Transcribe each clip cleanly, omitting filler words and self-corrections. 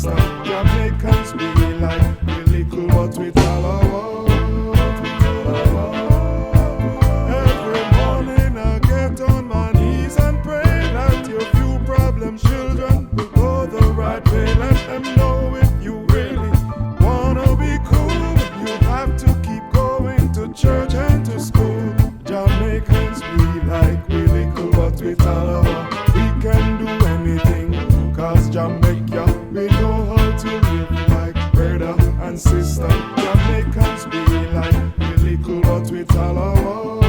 sister. Jamaicans be like we little but we tell our every morning I get on my knees and pray that your few problem children will go the right way. Let them know if you really wanna be cool, you have to keep going to church and to school. Jamaicans be like we little but we tell our we can do anything, cause Jamaica we know how to live like brother and sister. Jamaicans be like we little but we tell our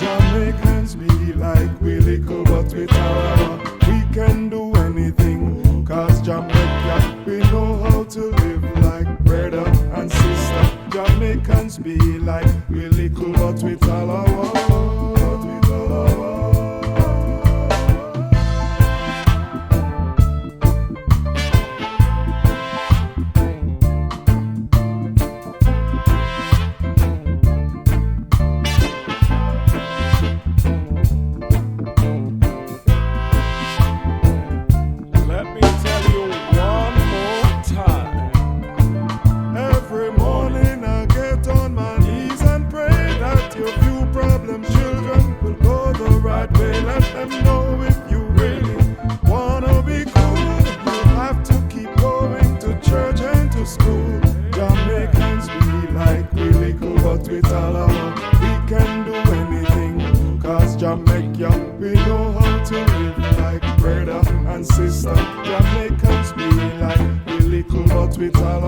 Jamaicans be like we little but we tell our we can do anything, cause Jamaica we know how to live like brother and sister. Jamaicans be like we little but we tell our Let me tell you one more time. every morning I get on my knees and pray that your few problem children will go the right way. Let them know if you really wanna be cool, you have to keep going to church and to school. Jamaicans be like we little but we tell our we can do anything, cause Jamaica we know how to live like brother and sister. Jamaicans be like we little but we tell